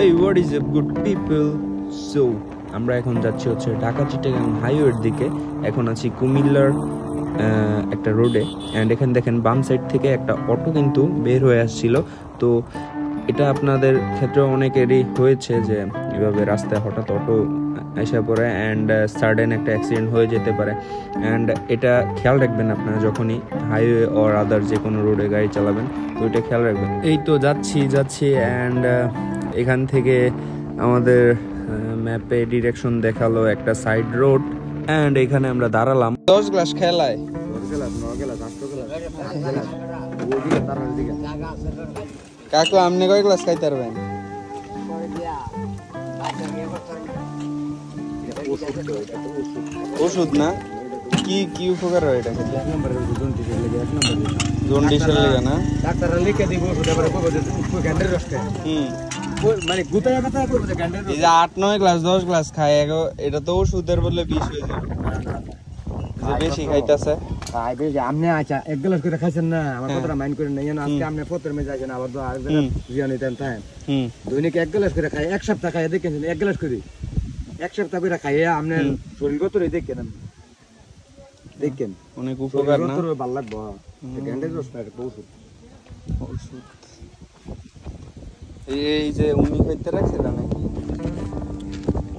Hey, what is up good people? So, আমরা এখন যাচ্ছি হচ্ছে ঢাকা চিটাগাং হাইওয়ের দিকে। এখন আছি কুমিল্লার একটা রোডে অ্যান্ড এখানে দেখেন বাম সাইড থেকে একটা অটো কিন্তু বের হয়ে আসছিল। তো এটা আপনাদের ক্ষেত্রে অনেকেরই হয়েছে যে এভাবে রাস্তায় হঠাৎ অটো এসে পড়ে অ্যান্ড সাডেন একটা অ্যাক্সিডেন্ট হয়ে যেতে পারে। অ্যান্ড এটা খেয়াল রাখবেন আপনারা যখনই হাইওয়ে অর আদার যে কোনো রোডে গাড়ি চালাবেন, তো এটা খেয়াল রাখবেন। এই তো যাচ্ছি অ্যান্ড এখান থেকে আমাদের ম্যাপে ডিরেকশন দেখালো একটা সাইড রোড অ্যান্ড এখানে আমরা দাঁড়ালাম। 10 গ্লাস খেলায় কাকু আপনি কয় গ্লাস খাইতে পারবেন? ওষুধ না, কি কি উপকার হয় এটা? জন্ডিসের লেগে না? ডাক্তাররা লিখে দিব ওষুধ, এবারে কবে গ্যান্ডের রস খায়। মানে গুতায় ব্যথা করবে যে গ্যান্ডের রস। এই যে 8-9 গ্লাস 10 গ্লাস খায়, এটা তো ওষুধের বদলে বিষ হয়ে যাবে। যে বেশি খাইতাছে ভাই বেশি। আপনি আচ্ছা 1 গ্লাস করে খাইছেন না, আমার কথাটা মাইন্ড করেন না। জানো আজকে আপনি প্রথমে মে যাইছেন, আবার তো আরেকজন জিয়া নিতেন তাই। দৈনিক 1 গ্লাস করে খায়, এক সপ্তাহ খায় দেখেন 1 গ্লাস করে, এক সপ্তাহ করে খাইয়ে আপনার শরীর কত রে দেখেন অনেক উপকার না? ভালো লাগবে গ্যান্ডের রস না, একটা ওষুধ। এই যে উনি কইতে রাখছিল নাকি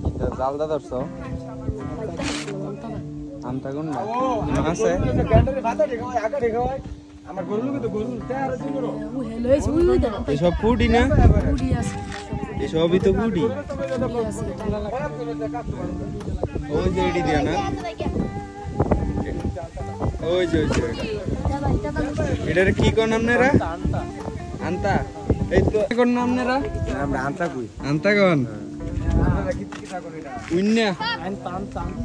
এটা জালদা ধরছো আমটা কোন না আছে গ্যান্ডের ভাতা দেখাও আগা দেখাও। আমার গরু লোকে তো গরু তার আছে গরু এই সব ফুডি না, ফুডি আছে, এই সবই তো ফুডি। ওই যে এডি দিয়া না, ওই যে এটার কি কোন আপনারা আনতা? এই তো কোন নাম আপনারা? আমরা আনতা কই, আনতা কোন আপনারা কি কি থাকো এটা উন্না আনতা